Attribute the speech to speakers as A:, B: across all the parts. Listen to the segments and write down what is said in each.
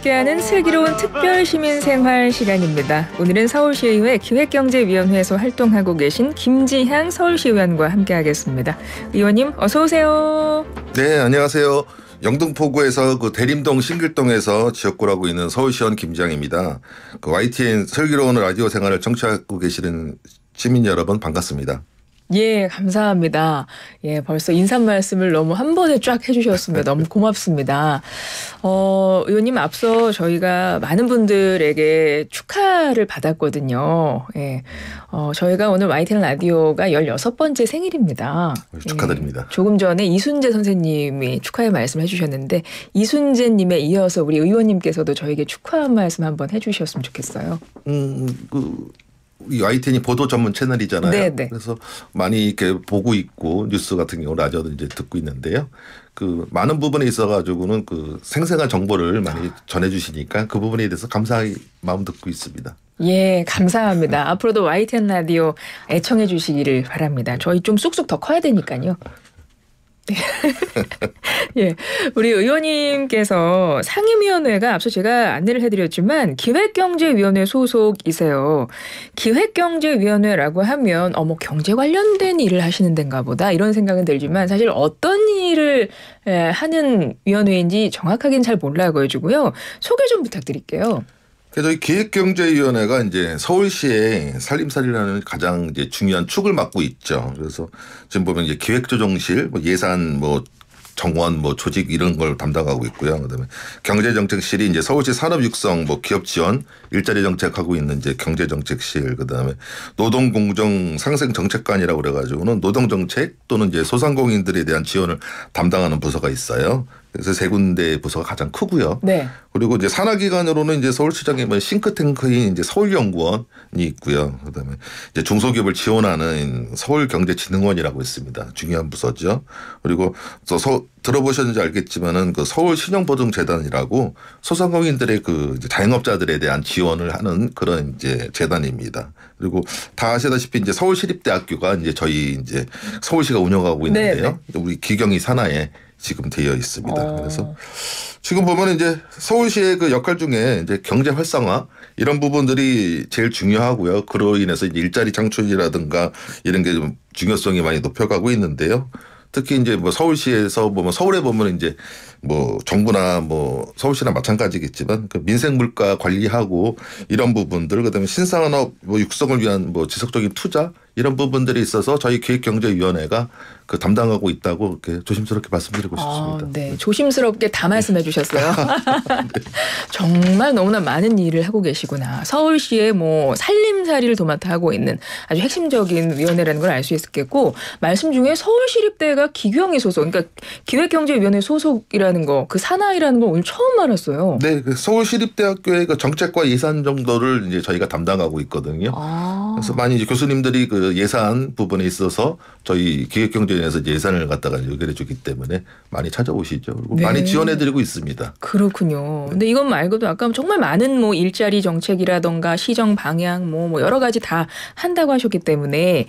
A: 함께하는 슬기로운 특별시민생활 시간입니다. 오늘은 서울시의회 기획경제위원회에서 활동하고 계신 김지향 서울시의원과 함께하겠습니다. 의원님 어서 오세요.
B: 네, 안녕하세요. 영등포구에서 그 대림동 신길동에서 지역구를 하고 있는 서울시의원 김지향입니다. 그 YTN 슬기로운 라디오 생활을 청취하고 계시는 시민 여러분 반갑습니다.
A: 예, 감사합니다. 예, 벌써 인사 말씀을 너무 한 번에 쫙 해주셨습니다. 너무 고맙습니다. 의원님 앞서 저희가 많은 분들에게 축하를 받았거든요. 예, 저희가 오늘 YTN 라디오가 16번째 생일입니다.
B: 축하드립니다.
A: 예, 조금 전에 이순재 선생님이 축하의 말씀 해주셨는데 이순재님에 이어서 우리 의원님께서도 저에게 축하 말씀 한번 해주셨으면 좋겠어요.
B: 이 YTN이 보도 전문 채널이잖아요.
A: 네네.
B: 그래서 많이 이렇게 보고 있고 뉴스 같은 경우 라디오도 이제 듣고 있는데요. 그 많은 부분에 있어가지고는 그 생생한 정보를 많이 전해주시니까 그 부분에 대해서 감사의 마음 듣고 있습니다.
A: 예, 감사합니다. 앞으로도 YTN 라디오 애청해 주시기를 바랍니다. 저희 좀 쑥쑥 더 커야 되니까요. 예, 우리 의원님께서 상임위원회가 앞서 제가 안내를 해드렸지만 기획경제위원회 소속이세요. 기획경제위원회라고 하면 경제 관련된 일을 하시는 데인가 보다 이런 생각은 들지만 사실 어떤 일을 하는 위원회인지 정확하게는 잘 몰라가지고요. 소개 좀 부탁드릴게요.
B: 저희 기획경제위원회가 이제 서울시의 살림살이라는 가장 이제 중요한 축을 맡고 있죠. 그래서 지금 보면 이제 기획조정실, 예산, 정원, 조직 이런 걸 담당하고 있고요. 그다음에 경제정책실이 이제 서울시 산업육성, 기업지원, 일자리 정책하고 있는 이제 경제정책실, 그다음에 노동공정상생정책관이라고 그래가지고는 노동정책 또는 이제 소상공인들에 대한 지원을 담당하는 부서가 있어요. 그래서 세 군데 부서가 가장 크고요. 네. 그리고 이제 산하기관으로는 이제 서울시장의 싱크탱크인 이제 서울연구원이 있고요. 그다음에 이제 중소기업을 지원하는 서울경제진흥원이라고 있습니다. 중요한 부서죠. 그리고 또 들어보셨는지 알겠지만은 그 서울신용보증재단이라고 소상공인들의 그 이제 자영업자들에 대한 지원을 하는 그런 이제 재단입니다. 그리고 다 아시다시피 이제 서울시립대학교가 이제 저희 이제 서울시가 운영하고 있는데요. 네네. 우리 기경이 산하에 지금 되어 있습니다. 그래서 지금 보면 이제 서울시의 그 역할 중에 이제 경제 활성화 이런 부분들이 제일 중요하고요. 그로 인해서 이제 일자리 창출이라든가 이런 게 좀 중요성이 많이 높여가고 있는데요. 특히 이제 서울시에서 서울에 보면 이제 정부나 서울시나 마찬가지겠지만 그 민생 물가 관리하고 이런 부분들 그다음에 신산업 육성을 위한 지속적인 투자 이런 부분들이 있어서 저희 기획경제위원회가 그 담당하고 있다고 이렇게 조심스럽게 말씀드리고 싶습니다.
A: 네, 조심스럽게 다 말씀해 주셨어요. 네. 정말 너무나 많은 일을 하고 계시구나. 서울시의 살림살이를 도맡아 하고 있는 아주 핵심적인 위원회라는 걸 알 수 있겠고 말씀 중에 서울시립대가 기경이 소속, 그러니까 기획경제위원회 소속이라는 거, 그 산하이라는 걸 오늘 처음 알았어요.
B: 네, 그 서울시립대학교의 그 정책과 예산 정도를 이제 저희가 담당하고 있거든요. 그래서 많이 이제 교수님들이 그 예산 부분에 있어서 저희 기획경제위원회에서 예산을 갖다가 연결해 주기 때문에 많이 찾아오시죠. 그리고 네. 많이 지원해드리고 있습니다.
A: 그렇군요. 네. 근데 이것 말고도 아까 정말 많은 일자리 정책이라던가 시정 방향 여러 가지 다 한다고 하셨기 때문에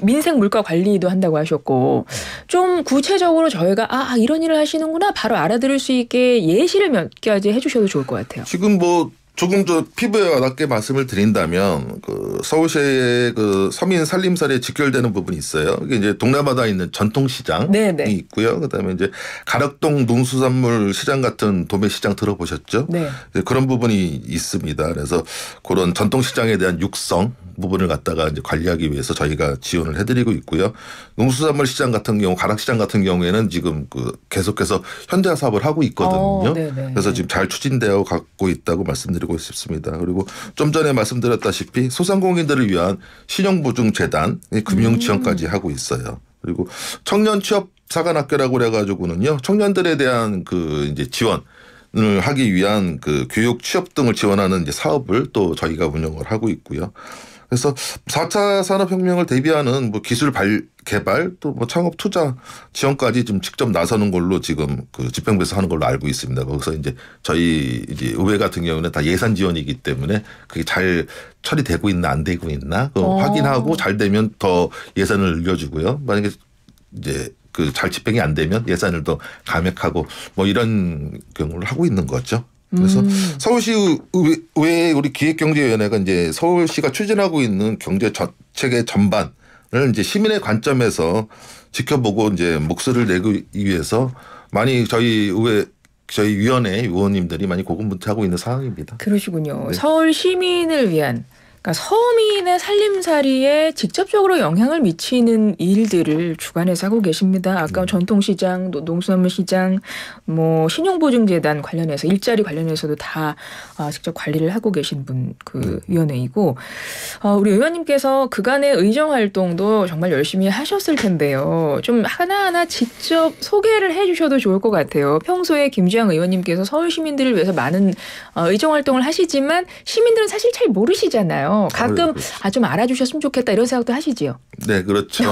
A: 민생 물가 관리도 한다고 하셨고 좀 구체적으로 저희가 이런 일을 하시는구나 바로 알아들을 수 있게 예시를 몇 가지 해주셔도 좋을 것 같아요.
B: 지금 조금 더 피부에 와닿게 말씀을 드린다면 그 서울시의 그 서민 살림살이에 직결되는 부분이 있어요. 이게 이제 동네마다 있는 전통시장이 네네. 있고요. 그다음에 이제 가락동 농수산물 시장 같은 도매시장 들어보셨죠? 네. 그런 부분이 있습니다. 그래서 그런 전통시장에 대한 육성 부분을 갖다가 이제 관리하기 위해서 저희가 지원을 해드리고 있고요. 농수산물 시장 같은 경우, 가락시장 같은 경우에는 지금 계속해서 현대화 사업을 하고 있거든요. 그래서 지금 잘 추진되어 갖고 있다고 말씀드리고 싶습니다. 그리고 좀 전에 말씀드렸다시피 소상공인들을 위한 신용보증재단 금융 지원까지 하고 있어요. 그리고 청년 취업 사관학교라고 그래가지고는요, 청년들에 대한 그 이제 지원을 하기 위한 그 교육 취업 등을 지원하는 이제 사업을 또 저희가 운영을 하고 있고요. 그래서 4차 산업혁명을 대비하는 기술 개발 또 창업 투자 지원까지 좀 직접 나서는 걸로 지금 그 집행부에서 하는 걸로 알고 있습니다. 거기서 이제 저희 이제 의회 같은 경우는 다 예산 지원이기 때문에 그게 잘 처리되고 있나 안 되고 있나 확인하고 잘 되면 더 예산을 늘려주고요. 만약에 이제 그 잘 집행이 안 되면 예산을 더 감액하고 이런 경우를 하고 있는 거죠. 그래서 서울시 의회 우리 기획경제위원회가 이제 서울시가 추진하고 있는 경제 정책의 전반을 이제 시민의 관점에서 지켜보고 이제 목소리를 내기 위해서 많이 저희 위원회 의원님들이 많이 고군분투하고 있는 상황입니다.
A: 그러시군요.
B: 네.
A: 서울 시민을 위한 그러니까 서민의 살림살이에 직접적으로 영향을 미치는 일들을 주관해서 하고 계십니다. 아까 전통시장, 농수산물시장, 뭐 신용보증재단 관련해서 일자리 관련해서도 다 직접 관리를 하고 계신 분 그 위원회이고 우리 의원님께서 그간의 의정활동도 정말 열심히 하셨을 텐데요. 좀 하나하나 직접 소개를 해주셔도 좋을 것 같아요. 평소에 김주영 의원님께서 서울 시민들을 위해서 많은 의정활동을 하시지만 시민들은 사실 잘 모르시잖아요. 가끔 좀 알아주셨으면 좋겠다 이런 생각도 하시지요.
B: 네, 그렇죠.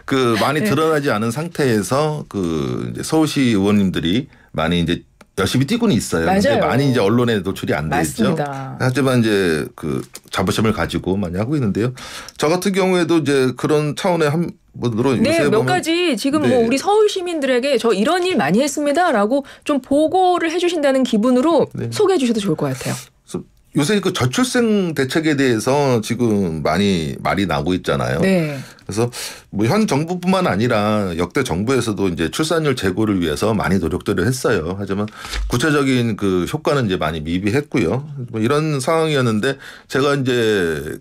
B: 그 많이 드러나지 않은 상태에서 그 이제 서울시 의원님들이 많이 이제 열심히 뛰고는 있어요.
A: 맞아요.
B: 많이 이제 언론에 노출이 안 되죠. 하지만 이제 그 자부심을 가지고 많이 하고 있는데요. 저 같은 경우에도 이제 그런 차원의 한 분으로
A: 네, 몇 가지 지금 뭐 우리 서울 시민들에게 저 이런 일 많이 했습니다라고 좀 보고를 해주신다는 기분으로 소개해 주셔도 좋을 것 같아요.
B: 요새 그 저출생 대책에 대해서 지금 많이 말이 나오고 있잖아요.
A: 네.
B: 그래서 뭐 현 정부뿐만 아니라 역대 정부에서도 이제 출산율 제고를 위해서 많이 노력들을 했어요. 하지만 구체적인 그 효과는 이제 많이 미비했고요. 뭐 이런 상황이었는데 제가 이제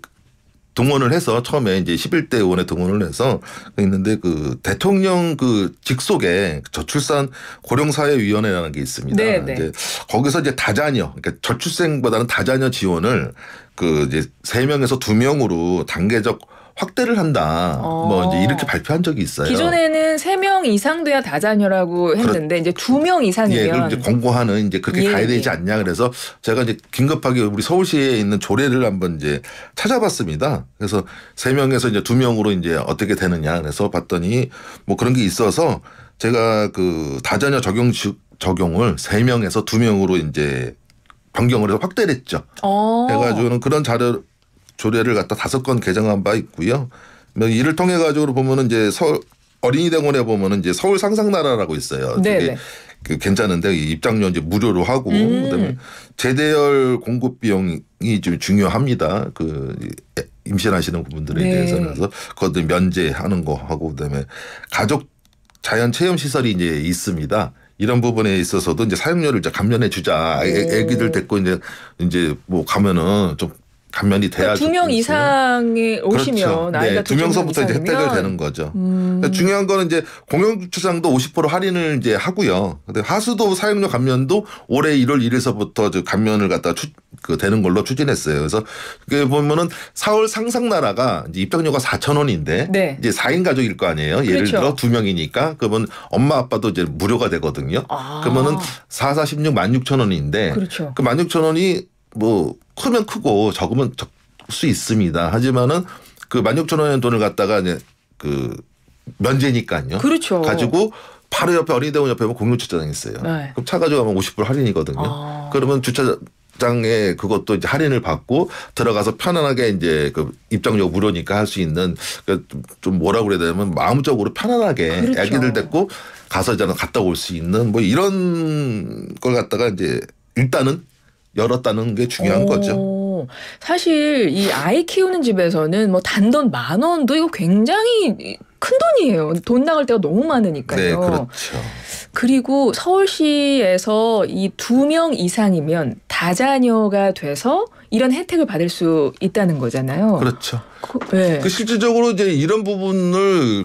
B: 동원을 해서 처음에 이제 11대 의원에 동원을 해서 있는데 그 대통령 그 직속에 저출산 고령사회위원회라는 게 있습니다.
A: 네네.
B: 이제 거기서 이제 다자녀, 그러니까 저출생보다는 다자녀 지원을 그 이제 3명에서 2명으로 단계적 확대를 한다. 뭐 이제 이렇게 발표한 적이 있어요.
A: 기존에는 3명 이상 돼야 다자녀라고 했는데 이제 2명 이상이면
B: 그럼 이제 권고하는 이제 그렇게 가야 되지 않냐. 그래서 제가 이제 긴급하게 우리 서울시에 있는 조례를 한번 이제 찾아봤습니다. 그래서 3명에서 이제 2명으로 이제 어떻게 되느냐. 그래서 봤더니 뭐 그런 게 있어서 제가 그 다자녀 적용을 3명에서 2명으로 이제 변경을 해서 확대를 했죠. 해가지고는 그런 조례를 갖다 5건 개정한 바 있고요. 이를 통해 가지고 보면은 이제 서울 어린이대공원에 보면은 이제 서울 상상나라라고 있어요. 되게 그 괜찮은데 입장료 이제 무료로 하고 그다음에 제대열 공급 비용이 좀 중요합니다. 그 임신하시는 분들에 대해서는 그래서 그것도 면제하는 거 하고 그다음에 가족 자연 체험 시설이 이제 있습니다. 이런 부분에 있어서도 이제 사용료를 이제 감면해 주자. 애기들 데리고 이제 뭐 가면은 좀 감면이 돼야
A: 2명 이상에 오시면
B: 그렇죠.
A: 나이가
B: 2명서부터 이제 혜택을 되는 거죠. 그러니까 중요한 거는 이제 공영주차장도 50% 할인을 이제 하고요. 근데 하수도 사용료 감면도 올해 1월 1일서부터 감면을 갖다 되는 걸로 추진했어요. 그래서 그게 보면은 서울 상상나라가 이제 입장료가 4,000원인데 이제 4인 가족일 거 아니에요. 예를 들어 2명이니까 그러면 엄마 아빠도 이제 무료가 되거든요. 그러면은 4, 4, 16, 16,000원인데 그 16,000원이 뭐 크면 크고 적으면 적을 수 있습니다. 하지만은 그 16,000원의 돈을 갖다가 이제 그 면제니까요. 가지고 바로 옆에 어린이대공원 옆에 보면 공영주차장 있어요. 그럼 차 가져가면 50% 할인이거든요. 그러면 주차장에 그것도 이제 할인을 받고 들어가서 편안하게 이제 그 입장료 무료니까 할 수 있는 좀 뭐라고 그래야 되냐면 마음적으로 편안하게 애기들 데리고 가서 이제 갔다 올 수 있는 뭐 이런 걸 갖다가 이제 일단은 열었다는 게 중요한 거죠.
A: 사실 이 아이 키우는 집에서는 뭐 단돈 10,000원도 이거 굉장히 큰 돈이에요. 돈 나갈 때가 너무 많으니까요.
B: 네, 그렇죠.
A: 그리고 서울시에서 이 2명 이상이면 다자녀가 돼서 이런 혜택을 받을 수 있다는 거잖아요.
B: 그렇죠. 그 실질적으로 이제 이런 부분을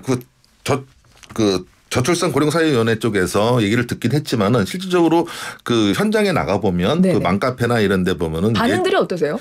B: 저출산 고령사회위원회 쪽에서 얘기를 듣긴 했지만은 실질적으로 그 현장에 나가 보면 그 맘카페나 이런 데 보면은
A: 반응들이 어떠세요?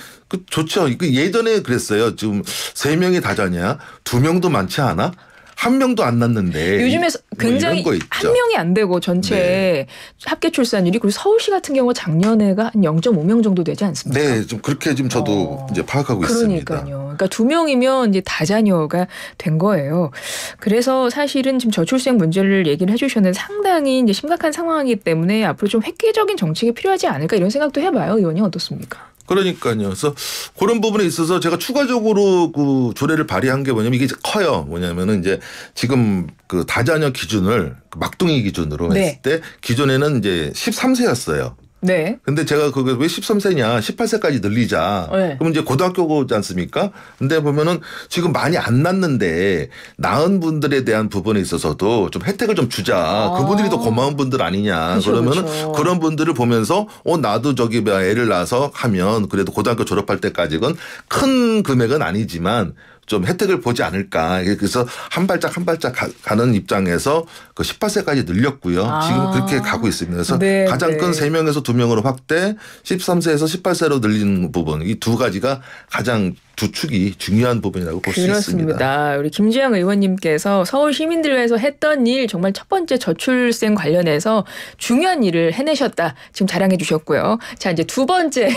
B: 좋죠. 예전에 그랬어요. 지금 3명이 다자냐? 2명도 많지 않아? 1명도 안 낳는데
A: 요즘에 굉장히
B: 뭐
A: 1명이 안 되고 전체 합계 출산율이 그리고 서울시 같은 경우 작년에가 한 0.5명 정도 되지 않습니까?
B: 네, 좀 그렇게 지금 저도 이제 파악하고 있습니다.
A: 그러니까 2명이면 이제 다자녀가 된 거예요. 그래서 사실은 지금 저출생 문제를 얘기를 해주셨는데 상당히 이제 심각한 상황이기 때문에 앞으로 좀 획기적인 정책이 필요하지 않을까 이런 생각도 해봐요. 의원님 어떻습니까?
B: 그러니까요. 그래서 그런 부분에 있어서 제가 추가적으로 그 조례를 발의한 게 뭐냐면 이게 커요. 뭐냐면은 이제 지금 그 다자녀 기준을 막둥이 기준으로 했을 때 기존에는 이제 13세였어요.
A: 네.
B: 근데 제가 그게 왜 13세냐 18세까지 늘리자.
A: 네.
B: 그럼 이제 고등학교지 않습니까? 근데 보면은 지금 많이 안 낳는데 낳은 분들에 대한 부분에 있어서도 좀 혜택을 좀 주자. 그분들이 더 고마운 분들 아니냐.
A: 그쵸,
B: 그러면은
A: 그쵸.
B: 그런 분들을 보면서 나도 저기 애를 낳아서 하면 그래도 고등학교 졸업할 때까지는 큰 금액은 아니지만 좀 혜택을 보지 않을까. 그래서 한 발짝 한 발짝 가는 입장에서 그 18세까지 늘렸고요. 지금 그렇게 가고 있습니다. 그래서
A: 네,
B: 가장 큰
A: 네.
B: 3명에서 2명으로 확대, 13세에서 18세로 늘리는 부분. 이 두 가지가 가장 두 축이 중요한 부분이라고 볼 수 있습니다.
A: 그렇습니다. 우리 김주영 의원님께서 서울 시민들 위해서 했던 일 정말 첫 번째 저출생 관련해서 중요한 일을 해내셨다. 지금 자랑해 주셨고요. 자, 이제 두 번째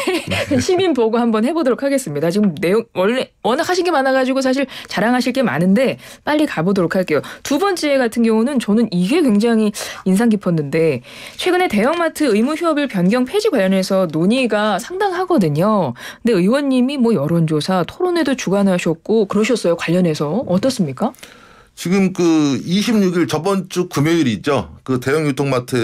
A: 시민 보고 한번 해보도록 하겠습니다. 지금 내용 원래 워낙 하신 게 많아가지고 사실 자랑하실 게 많은데 빨리 가보도록 할게요. 두 번째 같은 경우는 저는 이게 굉장히 인상 깊었는데 최근에 대형마트 의무 휴업일 변경 폐지 관련해서 논의가 상당하거든요. 근데 의원님이 뭐 여론조사 토론회도 주관하셨고 그러셨어요. 관련해서 어떻습니까?
B: 지금 그 26일 저번 주 금요일이죠. 그 대형 유통마트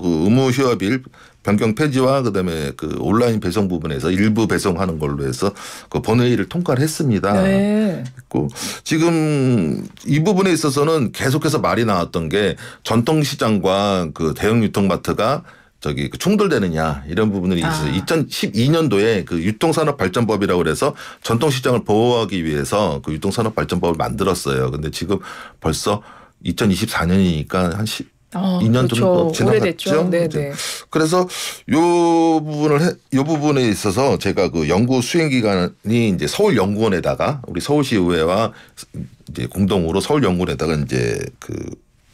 B: 의무 휴업일 변경 폐지와 그다음에 그 온라인 배송 부분에서 일부 배송하는 걸로 해서 그 본회의를 통과를 했습니다.
A: 네.
B: 그리고 지금 이 부분에 있어서는 계속해서 말이 나왔던 게 전통시장과 그 대형 유통마트가 저기 충돌되느냐 이런 부분이 있어요. 2012년도에 그 유통산업발전법이라고 그래서 전통시장을 보호하기 위해서 그 유통산업발전법을 만들었어요. 근데 지금 벌써 2024년이니까 한 2년
A: 그렇죠.
B: 정도 지나갔죠.
A: 네네.
B: 그래서 요 부분에 있어서 제가 그 연구 수행 기관이 이제 서울연구원에다가 우리 서울시의회와 이제 공동으로 서울연구원에다가 이제 그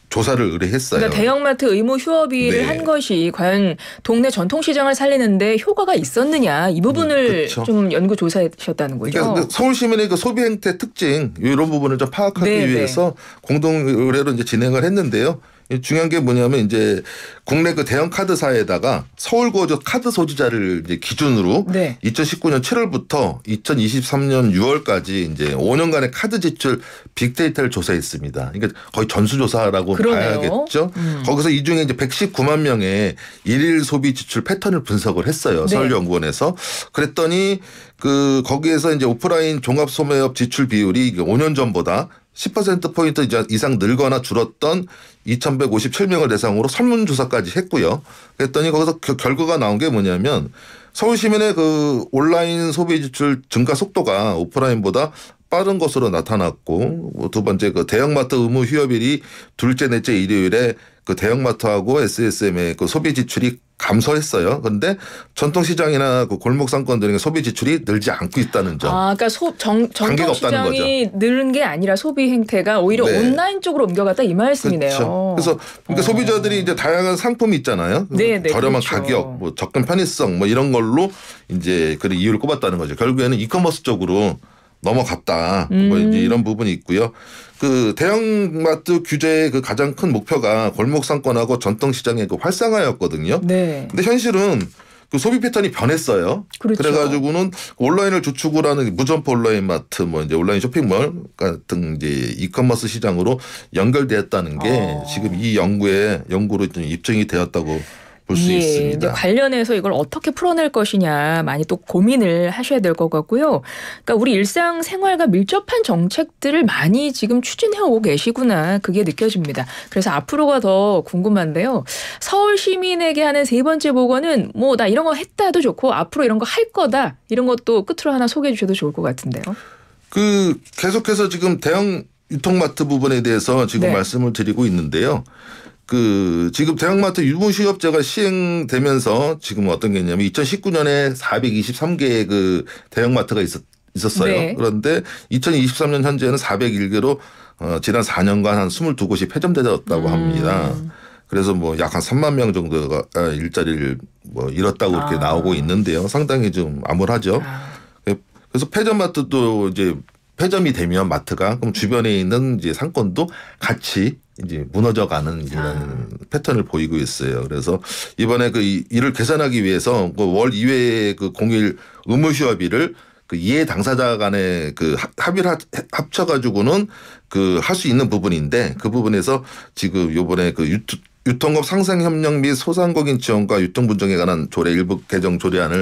B: 조사를 의뢰했어요.
A: 그러니까 대형마트 의무 휴업일을
B: 네.
A: 한 것이 과연 동네 전통시장을 살리는데 효과가 있었느냐 이 부분을
B: 그렇죠.
A: 좀 연구 조사하셨다는 거죠.
B: 그러니까 서울 시민의 그 소비 행태 특징 이런 부분을 좀 파악하기
A: 네,
B: 위해서 공동 의뢰로 이제 진행을 했는데요. 중요한 게 뭐냐면 이제 국내 그 대형 카드사에다가 서울고적 카드 소지자를 이제 기준으로
A: 네.
B: 2019년 7월부터 2023년 6월까지 이제 5년간의 카드 지출 빅데이터를 조사했습니다. 그러니까 거의 전수조사라고
A: 그러네요.
B: 봐야겠죠. 거기서 이 중에 이제 119만 명의 일일 소비 지출 패턴을 분석을 했어요.
A: 네.
B: 서울연구원에서. 그랬더니 그 거기에서 이제 오프라인 종합소매업 지출 비율이 5년 전보다 10%포인트 이상 늘거나 줄었던 2,157명을 대상으로 설문조사까지 했고요. 그랬더니 거기서 결과가 나온 게 뭐냐면 서울 시민의 그 온라인 소비 지출 증가 속도가 오프라인보다 빠른 것으로 나타났고 두 번째 그 대형마트 의무 휴업일이 둘째 넷째 일요일에 그 대형마트하고 SSM의 그 소비 지출이 감소했어요. 그런데 전통시장이나 그 골목상권 등의 소비 지출이 늘지 않고 있다는 점.
A: 그러니까 전통시장이 늘은 게 아니라 소비 행태가 오히려
B: 네.
A: 온라인 쪽으로 옮겨갔다 이 말씀이네요.
B: 그렇죠. 그러니까 소비자들이 이제 다양한 상품이 있잖아요.
A: 네,
B: 저렴한
A: 그렇죠.
B: 가격, 뭐 접근 편의성, 뭐 이런 걸로 이제 그 이유를 꼽았다는 거죠. 결국에는 이커머스 쪽으로 넘어갔다. 뭐 이제 이런 부분이 있고요. 그 대형마트 규제의 그 가장 큰 목표가 골목상권하고 전통시장의 그 활성화였거든요.
A: 네.
B: 근데 현실은 그 소비 패턴이 변했어요.
A: 그렇죠.
B: 그래가지고는 온라인을 주축으로 하는 무점포 온라인 마트, 뭐 이제 온라인 쇼핑몰 같은 이제 이커머스 시장으로 연결되었다는 게 지금 이 연구로 좀 입증이 되었다고 볼 수 있습니다.
A: 이제 관련해서 이걸 어떻게 풀어낼 것이냐 많이 또 고민을 하셔야 될 것 같고요. 그러니까 우리 일상생활과 밀접한 정책들을 많이 지금 추진해오고 계시구나 그게 느껴집니다. 그래서 앞으로가 더 궁금한데요. 서울 시민에게 하는 세 번째 보고는 뭐 나 이런 거 했다도 좋고 앞으로 이런 거 할 거다 이런 것도 끝으로 하나 소개해 주셔도 좋을 것 같은데요.
B: 그 계속해서 지금 대형 유통마트 부분에 대해서 지금
A: 네.
B: 말씀을 드리고 있는데요. 그 지금 대형마트 유무휴업제가 시행되면서 지금 어떤 게 있냐면 2019년에 423개의 그 대형마트가 있었어요.
A: 네.
B: 그런데 2023년 현재는 401개로 지난 4년간 한 22곳이 폐점되었다고 합니다. 그래서 뭐 약 한 3만 명 정도가 일자리를 뭐 잃었다고 이렇게 나오고 있는데요. 상당히 좀 암울하죠. 그래서 폐점마트도 이제 폐점이 되면 마트가 그럼 주변에 있는 이제 상권도 같이 이제 무너져가는 이런 패턴을 보이고 있어요. 그래서 이번에 그 이를 개선하기 위해서 그 월 2회의 그 공휴일 의무 휴업일을 그 이해 당사자 간에 그 합의를 합쳐가지고는 그 할 수 있는 부분인데 그 부분에서 지금 요번에 그 유통업 상생협력 및 소상공인 지원과 유통분쟁에 관한 조례 일부 개정 조례안을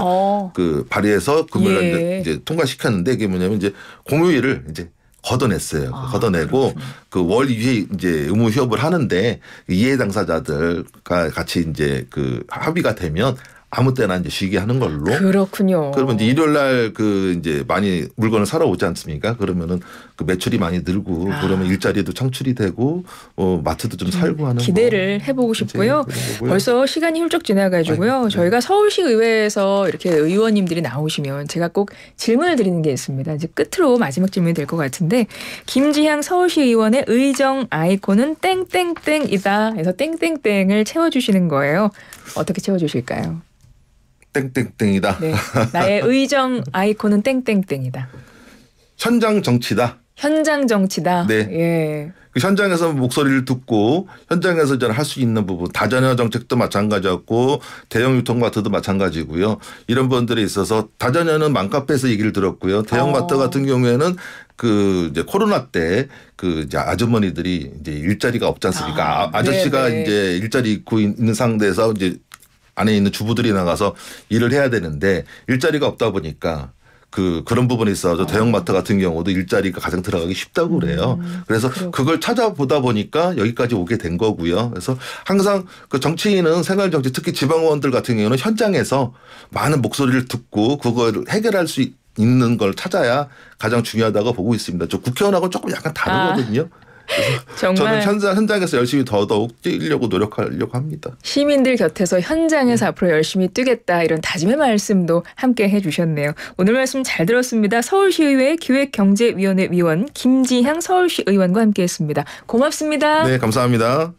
B: 그 발의해서 금요일 이제 통과시켰는데 이게 뭐냐면 이제 공휴일을 이제 걷어냈어요. 걷어내고 그 월 2회 이제 의무 휴업을 하는데 이해 당사자들과 같이 이제 그 합의가 되면 아무 때나 이제 쉬게 하는 걸로.
A: 그렇군요.
B: 그러면 이제 일요일 날 그 이제 많이 물건을 사러 오지 않습니까? 그러면은 그 매출이 많이 늘고 그러면 일자리도 창출이 되고 마트도 좀 살고 하는.
A: 기대를 해보고 싶고요. 벌써 시간이 훌쩍 지나가지고요. 저희가 서울시 의회에서 이렇게 의원님들이 나오시면 제가 꼭 질문을 드리는 게 있습니다. 이제 끝으로 마지막 질문이 될 것 같은데 김지향 서울시 의원의 의정 아이콘은 땡땡땡이다 해서 땡땡땡을 채워주시는 거예요. 어떻게 채워주실까요?
B: 땡땡땡이다.
A: 네. 나의 의정 아이콘은 땡땡땡이다.
B: 현장 정치다.
A: 현장 정치다.
B: 네.
A: 예.
B: 그 현장에서 목소리를 듣고 현장에서 할 수 있는 부분 다자녀 정책도 마찬가지였고 대형 유통마트도 마찬가지고요. 이런 분들에 있어서 다자녀는 맘카페에서 얘기를 들었고요. 대형마트 같은 경우에는 그 이제 코로나 때 그 이제 아주머니들이 이제 일자리가 없지 않습니까? 아저씨가 네네. 이제 일자리 있고 있는 상태에서 이제 안에 있는 주부들이 나가서 일을 해야 되는데 일자리가 없다 보니까 그런 부분에 있어서 대형마트 같은 경우도 일자리가 가장 들어가기 쉽다고 그래요. 그래서 그걸 찾아보다 보니까 여기까지 오게 된 거고요. 그래서 항상 그 정치인은 생활정치 특히 지방의원들 같은 경우는 현장에서 많은 목소리를 듣고 그걸 해결할 수 있는 걸 찾아야 가장 중요하다고 보고 있습니다. 저 국회의원하고는 조금 약간 다르거든요. 저는 현장에서 열심히 더더욱 뛰려고 노력하려고 합니다.
A: 시민들 곁에서 현장에서 앞으로 열심히 뛰겠다 이런 다짐의 말씀도 함께 해주셨네요. 오늘 말씀 잘 들었습니다. 서울시의회 기획경제위원회 위원 김지향 서울시 의원과 함께했습니다. 고맙습니다.
B: 네, 감사합니다.